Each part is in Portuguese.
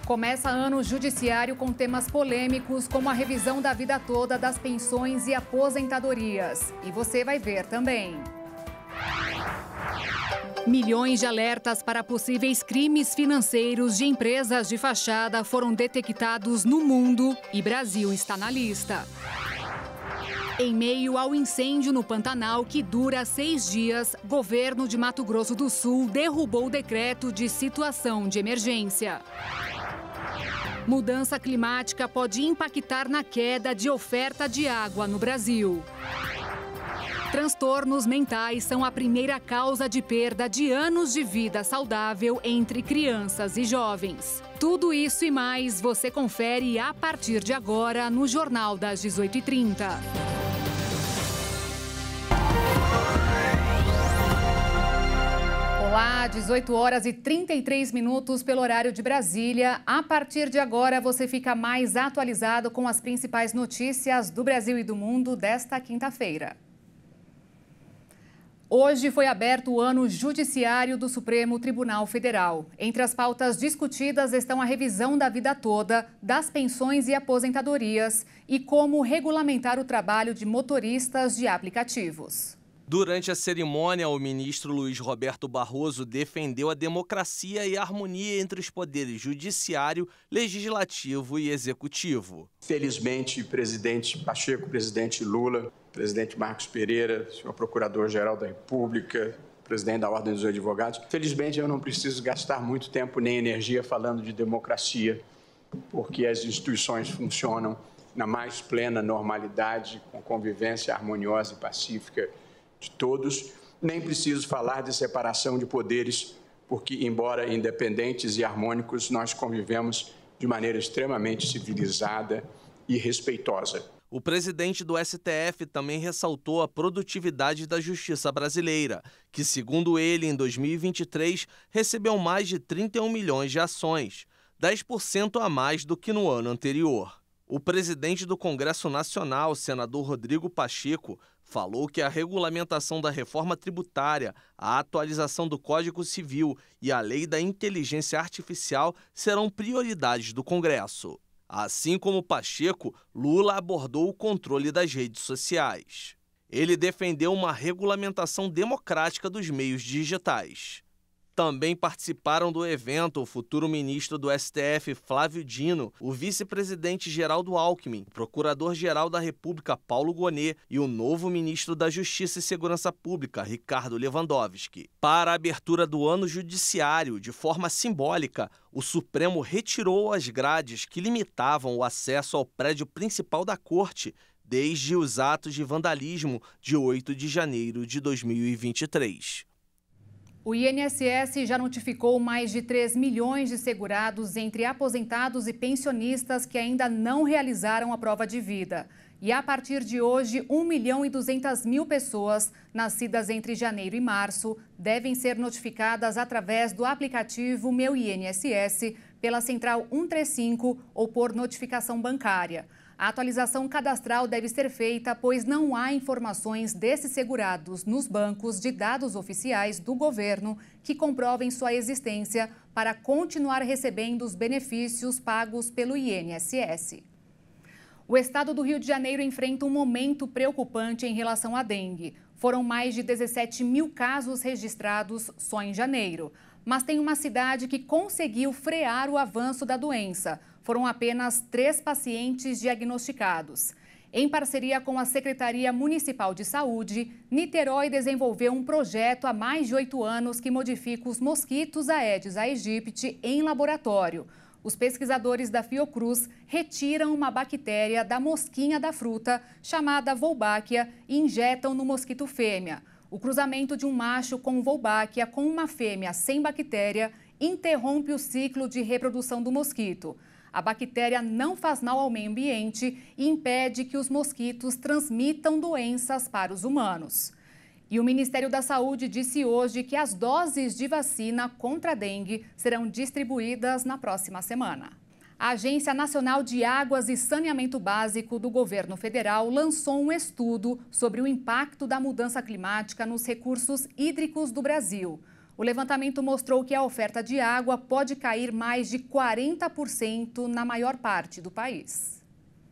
Começa ano judiciário com temas polêmicos, como a revisão da vida toda das pensões e aposentadorias. E você vai ver também. Milhões de alertas para possíveis crimes financeiros de empresas de fachada foram detectados no mundo e Brasil está na lista. Em meio ao incêndio no Pantanal, que dura 6 dias, governo de Mato Grosso do Sul derrubou o decreto de situação de emergência. Mudança climática pode impactar na queda de oferta de água no Brasil. Transtornos mentais são a primeira causa de perda de anos de vida saudável entre crianças e jovens. Tudo isso e mais você confere a partir de agora no Jornal das 18h30. Olá, 18 horas e 33 minutos pelo horário de Brasília. A partir de agora, você fica mais atualizado com as principais notícias do Brasil e do mundo desta quinta-feira. Hoje foi aberto o ano judiciário do Supremo Tribunal Federal. Entre as pautas discutidas estão a revisão da vida toda, das pensões e aposentadorias e como regulamentar o trabalho de motoristas de aplicativos. Durante a cerimônia, o ministro Luiz Roberto Barroso defendeu a democracia e a harmonia entre os poderes judiciário, legislativo e executivo. Felizmente, presidente Pacheco, presidente Lula, presidente Marcos Pereira, senhor Procurador-Geral da República, presidente da Ordem dos Advogados. Felizmente, eu não preciso gastar muito tempo nem energia falando de democracia, porque as instituições funcionam na mais plena normalidade, com convivência harmoniosa e pacífica de todos. Nem preciso falar de separação de poderes, porque, embora independentes e harmônicos, nós convivemos de maneira extremamente civilizada e respeitosa. O presidente do STF também ressaltou a produtividade da justiça brasileira, que, segundo ele, em 2023, recebeu mais de 31 milhões de ações, 10% a mais do que no ano anterior. O presidente do Congresso Nacional, senador Rodrigo Pacheco, falou que a regulamentação da reforma tributária, a atualização do Código Civil e a lei da inteligência artificial serão prioridades do Congresso. Assim como Pacheco, Lula abordou o controle das redes sociais. Ele defendeu uma regulamentação democrática dos meios digitais. Também participaram do evento o futuro ministro do STF, Flávio Dino, o vice-presidente Geraldo Alckmin, o procurador-geral da República, Paulo Gonet, e o novo ministro da Justiça e Segurança Pública, Ricardo Lewandowski. Para a abertura do ano judiciário, de forma simbólica, o Supremo retirou as grades que limitavam o acesso ao prédio principal da Corte, desde os atos de vandalismo de 8 de janeiro de 2023. O INSS já notificou mais de 3 milhões de segurados entre aposentados e pensionistas que ainda não realizaram a prova de vida. E a partir de hoje, 1.200.000 pessoas nascidas entre janeiro e março devem ser notificadas através do aplicativo Meu INSS, pela Central 135 ou por notificação bancária. A atualização cadastral deve ser feita, pois não há informações desses segurados nos bancos de dados oficiais do governo que comprovem sua existência para continuar recebendo os benefícios pagos pelo INSS. O estado do Rio de Janeiro enfrenta um momento preocupante em relação à dengue. Foram mais de 17 mil casos registrados só em janeiro. Mas tem uma cidade que conseguiu frear o avanço da doença. Foram apenas 3 pacientes diagnosticados. Em parceria com a Secretaria Municipal de Saúde, Niterói desenvolveu um projeto há mais de 8 anos que modifica os mosquitos Aedes aegypti em laboratório. Os pesquisadores da Fiocruz retiram uma bactéria da mosquinha da fruta, chamada Wolbachia, e injetam no mosquito fêmea. O cruzamento de um macho com Wolbachia com uma fêmea sem bactéria interrompe o ciclo de reprodução do mosquito. A bactéria não faz mal ao meio ambiente e impede que os mosquitos transmitam doenças para os humanos. E o Ministério da Saúde disse hoje que as doses de vacina contra a dengue serão distribuídas na próxima semana. A Agência Nacional de Águas e Saneamento Básico do Governo Federal lançou um estudo sobre o impacto da mudança climática nos recursos hídricos do Brasil. O levantamento mostrou que a oferta de água pode cair mais de 40% na maior parte do país.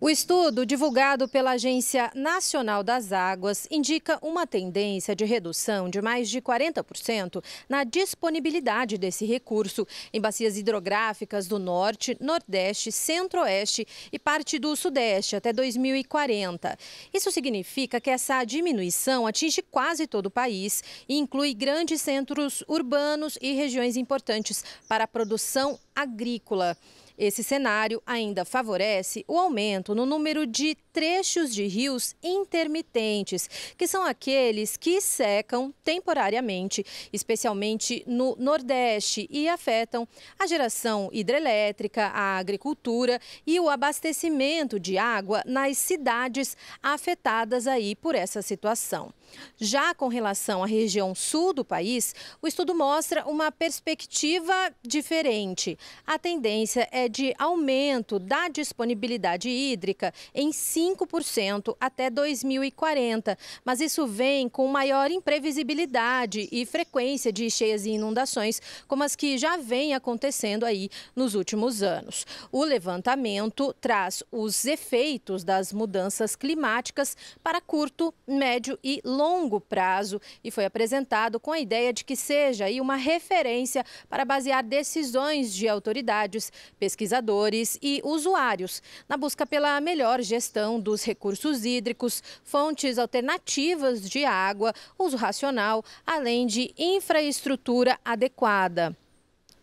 O estudo, divulgado pela Agência Nacional das Águas, indica uma tendência de redução de mais de 40% na disponibilidade desse recurso em bacias hidrográficas do Norte, Nordeste, Centro-Oeste e parte do Sudeste até 2040. Isso significa que essa diminuição atinge quase todo o país e inclui grandes centros urbanos e regiões importantes para a produção agrícola. Esse cenário ainda favorece o aumento no número de trechos de rios intermitentes, que são aqueles que secam temporariamente, especialmente no Nordeste, e afetam a geração hidrelétrica, a agricultura e o abastecimento de água nas cidades afetadas aí por essa situação. Já com relação à região sul do país, o estudo mostra uma perspectiva diferente. A tendência é de aumento da disponibilidade hídrica em 5% até 2040, mas isso vem com maior imprevisibilidade e frequência de cheias e inundações, como as que já vêm acontecendo aí nos últimos anos. O levantamento traz os efeitos das mudanças climáticas para curto, médio e longo prazo e foi apresentado com a ideia de que seja aí uma referência para basear decisões de autoridades, pesquisadores e usuários na busca pela melhor gestão dos recursos hídricos, fontes alternativas de água, uso racional, além de infraestrutura adequada.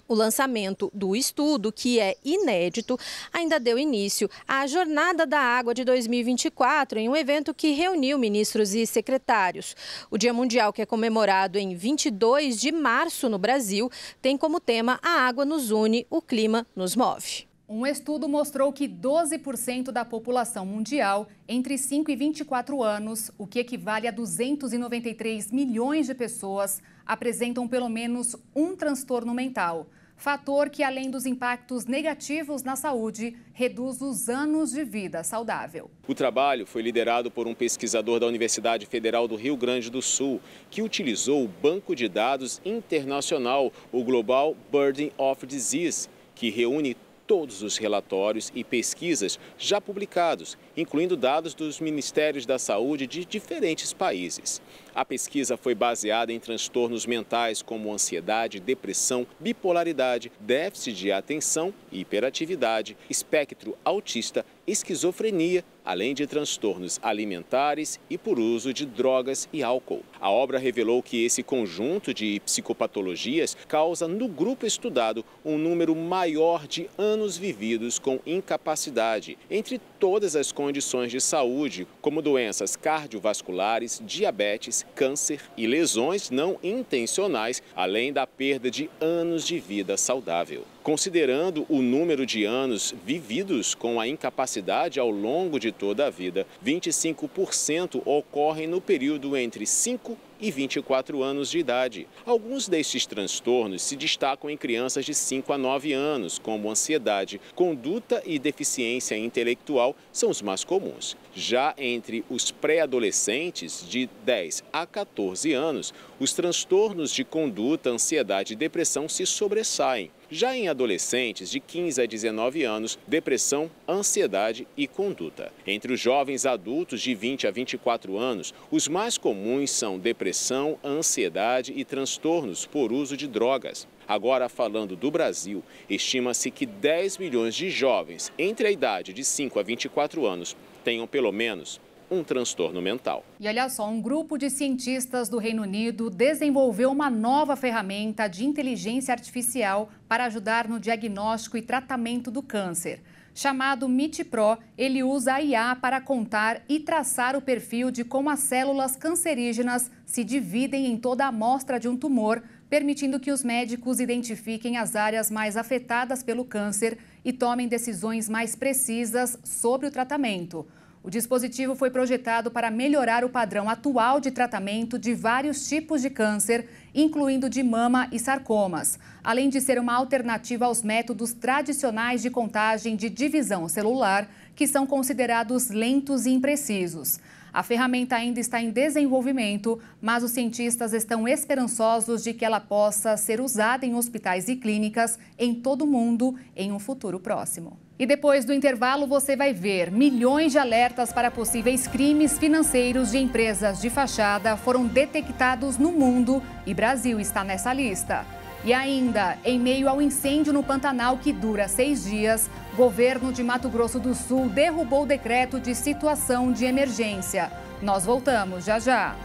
O lançamento do estudo, que é inédito, ainda deu início à Jornada da Água de 2024, em um evento que reuniu ministros e secretários. O Dia Mundial, que é comemorado em 22 de março no Brasil, tem como tema "A água nos une, o clima nos move". Um estudo mostrou que 12% da população mundial entre 5 e 24 anos, o que equivale a 293 milhões de pessoas, apresentam pelo menos um transtorno mental. Fator que, além dos impactos negativos na saúde, reduz os anos de vida saudável. O trabalho foi liderado por um pesquisador da Universidade Federal do Rio Grande do Sul, que utilizou o banco de dados internacional, o Global Burden of Disease, que reúne todos os relatórios e pesquisas já publicados, incluindo dados dos Ministérios da Saúde de diferentes países. A pesquisa foi baseada em transtornos mentais como ansiedade, depressão, bipolaridade, déficit de atenção, hiperatividade, espectro autista, esquizofrenia, além de transtornos alimentares e por uso de drogas e álcool. A obra revelou que esse conjunto de psicopatologias causa no grupo estudado um número maior de anos vividos com incapacidade, entre todas as condições de saúde, como doenças cardiovasculares, diabetes, câncer e lesões não intencionais, além da perda de anos de vida saudável. Considerando o número de anos vividos com a incapacidade ao longo de toda a vida, 25% ocorrem no período entre 5 e 24 anos de idade. Alguns destes transtornos se destacam em crianças de 5 a 9 anos, como ansiedade, conduta e deficiência intelectual são os mais comuns. Já entre os pré-adolescentes de 10 a 14 anos, os transtornos de conduta, ansiedade e depressão se sobressaem. Já em adolescentes de 15 a 19 anos, depressão, ansiedade e conduta. Entre os jovens adultos de 20 a 24 anos, os mais comuns são depressão, ansiedade e transtornos por uso de drogas. Agora, falando do Brasil, estima-se que 10 milhões de jovens entre a idade de 5 a 24 anos tenham pelo menos um transtorno mental. E olha só, um grupo de cientistas do Reino Unido desenvolveu uma nova ferramenta de inteligência artificial para ajudar no diagnóstico e tratamento do câncer. Chamado MIT-Pro, ele usa a IA para contar e traçar o perfil de como as células cancerígenas se dividem em toda a amostra de um tumor, permitindo que os médicos identifiquem as áreas mais afetadas pelo câncer e tomem decisões mais precisas sobre o tratamento. O dispositivo foi projetado para melhorar o padrão atual de tratamento de vários tipos de câncer, incluindo de mama e sarcomas, além de ser uma alternativa aos métodos tradicionais de contagem de divisão celular, que são considerados lentos e imprecisos. A ferramenta ainda está em desenvolvimento, mas os cientistas estão esperançosos de que ela possa ser usada em hospitais e clínicas em todo o mundo em um futuro próximo. E depois do intervalo você vai ver milhões de alertas para possíveis crimes financeiros de empresas de fachada foram detectados no mundo e Brasil está nessa lista. E ainda, em meio ao incêndio no Pantanal que dura 6 dias, o governo de Mato Grosso do Sul derrubou o decreto de situação de emergência. Nós voltamos já já.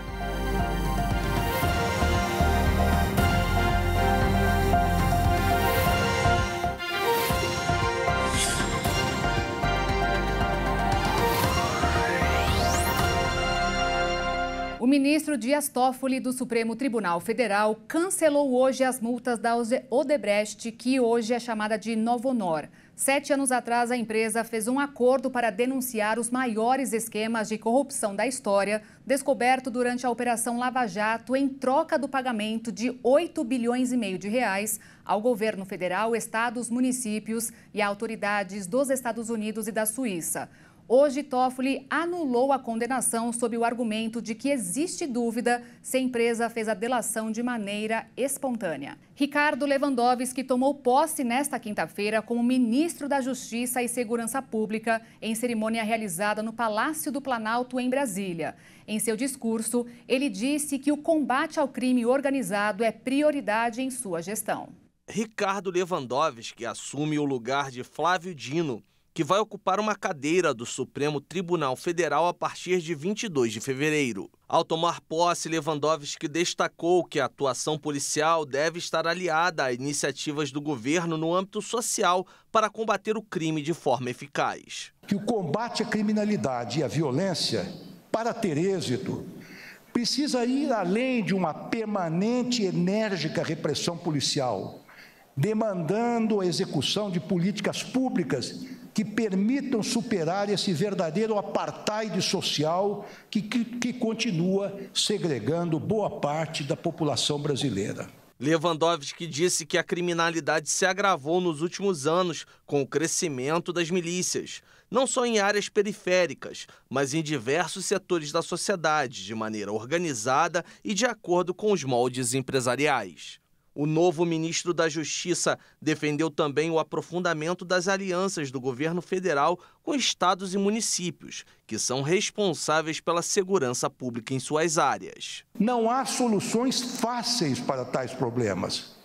O ministro Dias Toffoli, do Supremo Tribunal Federal, cancelou hoje as multas da Odebrecht, que hoje é chamada de Novonor. 7 anos atrás, a empresa fez um acordo para denunciar os maiores esquemas de corrupção da história, descoberto durante a Operação Lava Jato, em troca do pagamento de 8 bilhões e meio de reais ao governo federal, estados, municípios e autoridades dos Estados Unidos e da Suíça. Hoje, Toffoli anulou a condenação sob o argumento de que existe dúvida se a empresa fez a delação de maneira espontânea. Ricardo Lewandowski tomou posse nesta quinta-feira como ministro da Justiça e Segurança Pública em cerimônia realizada no Palácio do Planalto, em Brasília. Em seu discurso, ele disse que o combate ao crime organizado é prioridade em sua gestão. Ricardo Lewandowski assume o lugar de Flávio Dino, que vai ocupar uma cadeira do Supremo Tribunal Federal a partir de 22 de fevereiro. Ao tomar posse, Lewandowski destacou que a atuação policial deve estar aliada a iniciativas do governo no âmbito social para combater o crime de forma eficaz. Que o combate à criminalidade e à violência, para ter êxito, precisa ir além de uma permanente e enérgica repressão policial, demandando a execução de políticas públicas que permitam superar esse verdadeiro apartheid social que continua segregando boa parte da população brasileira. Lewandowski disse que a criminalidade se agravou nos últimos anos com o crescimento das milícias, não só em áreas periféricas, mas em diversos setores da sociedade, de maneira organizada e de acordo com os moldes empresariais. O novo ministro da Justiça defendeu também o aprofundamento das alianças do governo federal com estados e municípios, que são responsáveis pela segurança pública em suas áreas. Não há soluções fáceis para tais problemas.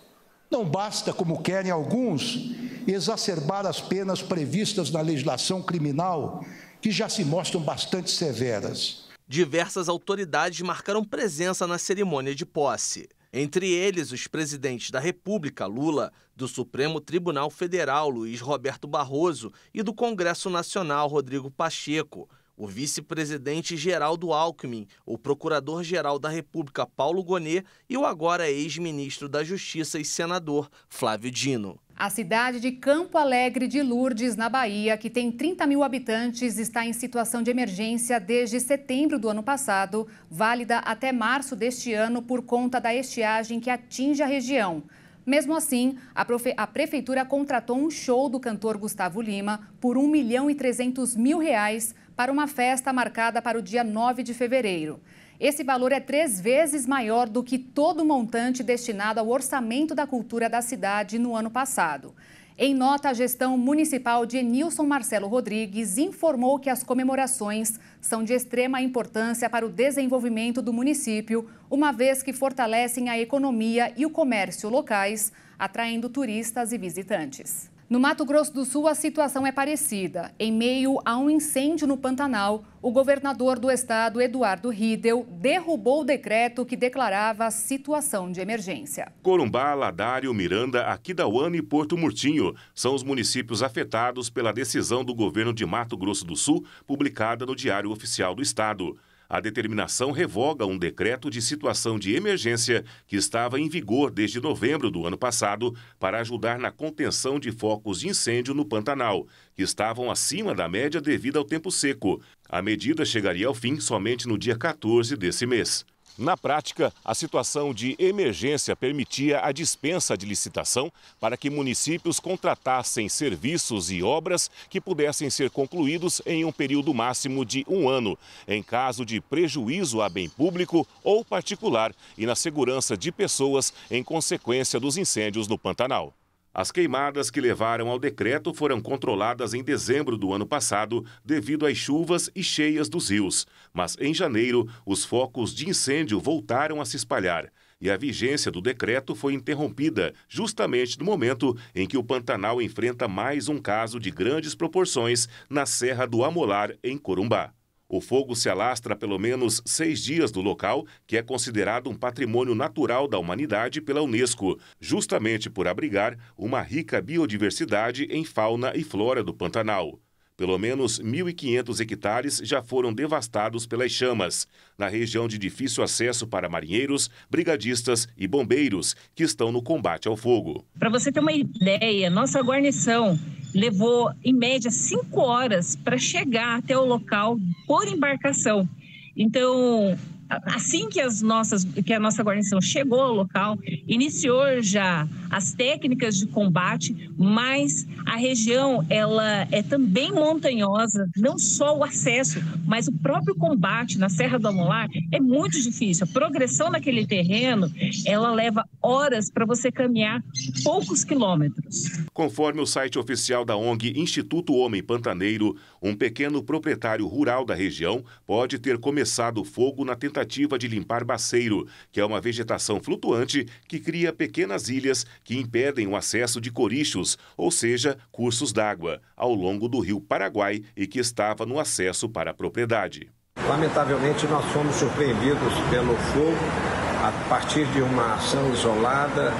Não basta, como querem alguns, exacerbar as penas previstas na legislação criminal, que já se mostram bastante severas. Diversas autoridades marcaram presença na cerimônia de posse. Entre eles, os presidentes da República, Lula, do Supremo Tribunal Federal, Luiz Roberto Barroso, e do Congresso Nacional, Rodrigo Pacheco, o vice-presidente Geraldo Alckmin, o procurador-geral da República, Paulo Gonet, e o agora ex-ministro da Justiça e senador, Flávio Dino. A cidade de Campo Alegre de Lourdes, na Bahia, que tem 30 mil habitantes, está em situação de emergência desde setembro do ano passado, válida até março deste ano por conta da estiagem que atinge a região. Mesmo assim, a prefeitura contratou um show do cantor Gustavo Lima por R$ 1.300.000 para uma festa marcada para o dia 9 de fevereiro. Esse valor é 3 vezes maior do que todo o montante destinado ao orçamento da cultura da cidade no ano passado. Em nota, a gestão municipal de Enilson Marcelo Rodrigues informou que as comemorações são de extrema importância para o desenvolvimento do município, uma vez que fortalecem a economia e o comércio locais, atraindo turistas e visitantes. No Mato Grosso do Sul, a situação é parecida. Em meio a um incêndio no Pantanal, o governador do estado, Eduardo Riedel, derrubou o decreto que declarava a situação de emergência. Corumbá, Ladário, Miranda, Aquidauana e Porto Murtinho são os municípios afetados pela decisão do governo de Mato Grosso do Sul, publicada no Diário Oficial do Estado. A determinação revoga um decreto de situação de emergência que estava em vigor desde novembro do ano passado para ajudar na contenção de focos de incêndio no Pantanal, que estavam acima da média devido ao tempo seco. A medida chegaria ao fim somente no dia 14 desse mês. Na prática, a situação de emergência permitia a dispensa de licitação para que municípios contratassem serviços e obras que pudessem ser concluídos em um período máximo de 1 ano, em caso de prejuízo a bem público ou particular e na segurança de pessoas em consequência dos incêndios no Pantanal. As queimadas que levaram ao decreto foram controladas em dezembro do ano passado devido às chuvas e cheias dos rios. Mas em janeiro, os focos de incêndio voltaram a se espalhar. E a vigência do decreto foi interrompida justamente no momento em que o Pantanal enfrenta mais um caso de grandes proporções na Serra do Amolar, em Corumbá. O fogo se alastra há pelo menos 6 dias do local, que é considerado um patrimônio natural da humanidade pela Unesco, justamente por abrigar uma rica biodiversidade em fauna e flora do Pantanal. Pelo menos 1.500 hectares já foram devastados pelas chamas, na região de difícil acesso para marinheiros, brigadistas e bombeiros que estão no combate ao fogo. Para você ter uma ideia, nossa guarnição levou, em média, 5 horas para chegar até o local por embarcação. Então, assim que a nossa guarnição chegou ao local, iniciou já as técnicas de combate, mas a região ela é também montanhosa, não só o acesso, mas o próprio combate na Serra do Amolar é muito difícil. A progressão naquele terreno, ela leva horas para você caminhar poucos quilômetros. Conforme o site oficial da ONG Instituto Homem Pantaneiro, um pequeno proprietário rural da região pode ter começado o fogo na tentativa de limpar baceiro, que é uma vegetação flutuante que cria pequenas ilhas que impedem o acesso de corichos, ou seja, cursos d'água, ao longo do rio Paraguai e que estava no acesso para a propriedade. Lamentavelmente, nós fomos surpreendidos pelo fogo a partir de uma ação isolada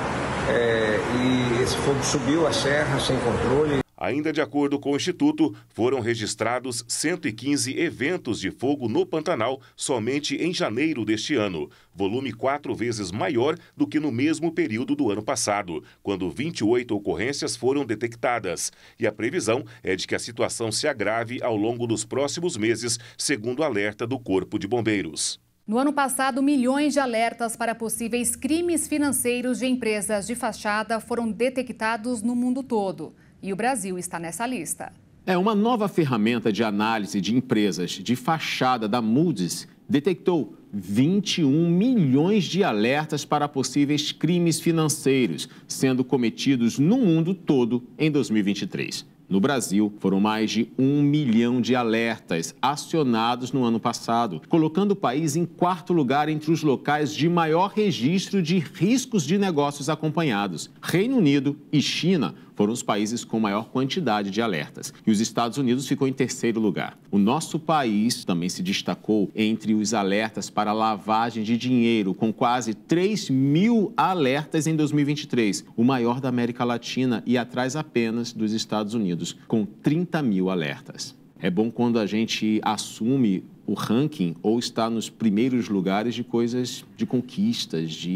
e esse fogo subiu a serra sem controle. Ainda de acordo com o Instituto, foram registrados 115 eventos de fogo no Pantanal somente em janeiro deste ano, volume 4 vezes maior do que no mesmo período do ano passado, quando 28 ocorrências foram detectadas. E a previsão é de que a situação se agrave ao longo dos próximos meses, segundo o alerta do Corpo de Bombeiros. No ano passado, milhões de alertas para possíveis crimes financeiros de empresas de fachada foram detectados no mundo todo. E o Brasil está nessa lista. Uma nova ferramenta de análise de empresas de fachada da Moody's detectou 21 milhões de alertas para possíveis crimes financeiros sendo cometidos no mundo todo em 2023. No Brasil, foram mais de 1 milhão de alertas acionados no ano passado, colocando o país em 4º lugar entre os locais de maior registro de riscos de negócios acompanhados. Reino Unido e China foram os países com maior quantidade de alertas. E os Estados Unidos ficou em 3º lugar. O nosso país também se destacou entre os alertas para lavagem de dinheiro, com quase 3 mil alertas em 2023, o maior da América Latina e atrás apenas dos Estados Unidos, com 30 mil alertas. É bom quando a gente assume o ranking ou está nos primeiros lugares de coisas, de conquistas,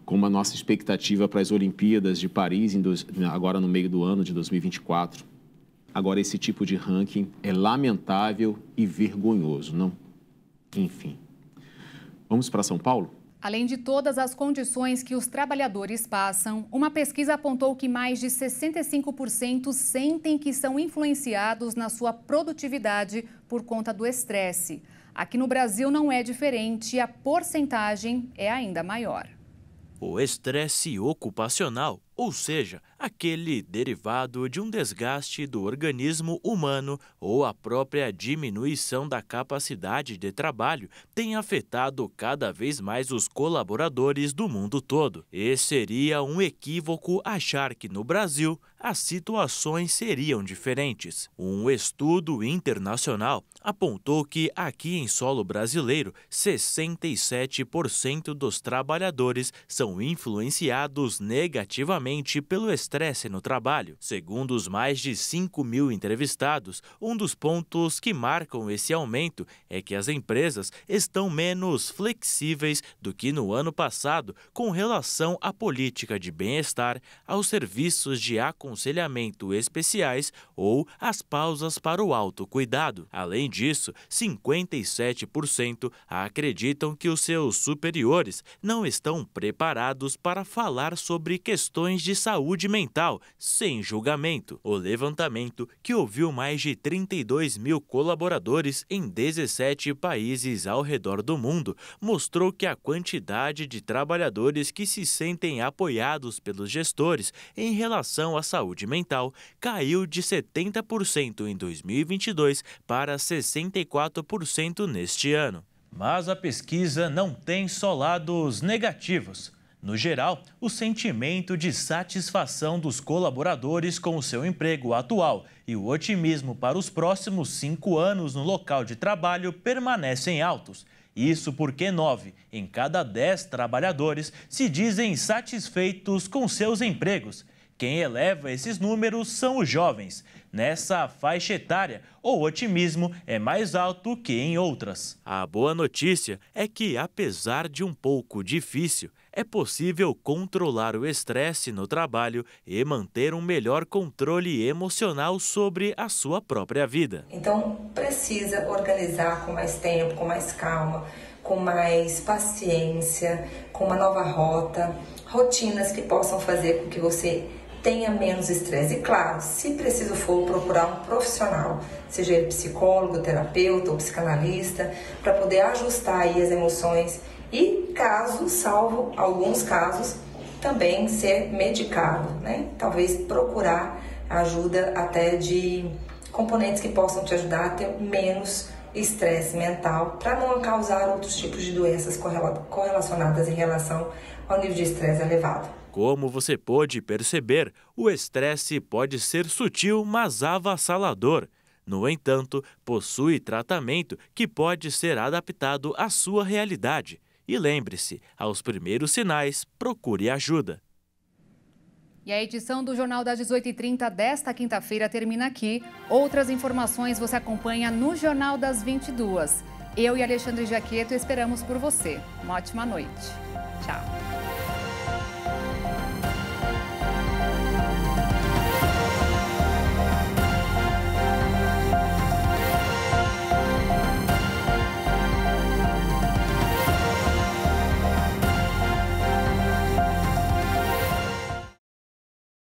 como a nossa expectativa para as Olimpíadas de Paris, agora no meio do ano de 2024. Agora, esse tipo de ranking é lamentável e vergonhoso, não? Enfim. Vamos para São Paulo? Além de todas as condições que os trabalhadores passam, uma pesquisa apontou que mais de 65% sentem que são influenciados na sua produtividade por conta do estresse. Aqui no Brasil não é diferente e a porcentagem é ainda maior. O estresse ocupacional, ou seja, aquele derivado de um desgaste do organismo humano ou a própria diminuição da capacidade de trabalho, tem afetado cada vez mais os colaboradores do mundo todo. E seria um equívoco achar que no Brasil as situações seriam diferentes. Um estudo internacional apontou que aqui em solo brasileiro, 67% dos trabalhadores são influenciados negativamente justamente pelo estresse no trabalho. Segundo os mais de 5.000 entrevistados, um dos pontos que marcam esse aumento é que as empresas estão menos flexíveis do que no ano passado com relação à política de bem-estar, aos serviços de aconselhamento especiais ou às pausas para o autocuidado. Além disso, 57% acreditam que os seus superiores não estão preparados para falar sobre questões de saúde mental sem julgamento. O levantamento, que ouviu mais de 32.000 colaboradores em 17 países ao redor do mundo, mostrou que a quantidade de trabalhadores que se sentem apoiados pelos gestores em relação à saúde mental caiu de 70% em 2022 para 64% neste ano. Mas a pesquisa não tem só lados negativos. No geral, o sentimento de satisfação dos colaboradores com o seu emprego atual e o otimismo para os próximos 5 anos no local de trabalho permanecem altos. Isso porque 9 em cada 10 trabalhadores se dizem satisfeitos com seus empregos. Quem eleva esses números são os jovens. Nessa faixa etária, o otimismo é mais alto que em outras. A boa notícia é que, apesar de um pouco difícil, é possível controlar o estresse no trabalho e manter um melhor controle emocional sobre a sua própria vida. Então, precisa organizar com mais tempo, com mais calma, com mais paciência, com uma nova rota, rotinas que possam fazer com que você tenha menos estresse. E claro, se preciso for, procurar um profissional, seja ele psicólogo, terapeuta ou psicanalista, para poder ajustar aí as emoções e, caso, salvo alguns casos, também ser medicado, né? Talvez procurar ajuda até de componentes que possam te ajudar a ter menos estresse mental, para não causar outros tipos de doenças correlacionadas em relação ao nível de estresse elevado. Como você pôde perceber, o estresse pode ser sutil, mas avassalador. No entanto, possui tratamento que pode ser adaptado à sua realidade. E lembre-se, aos primeiros sinais, procure ajuda. E a edição do Jornal das 18h30 desta quinta-feira termina aqui. Outras informações você acompanha no Jornal das 22h. Eu e Alexandre Jaqueto esperamos por você. Uma ótima noite. Tchau.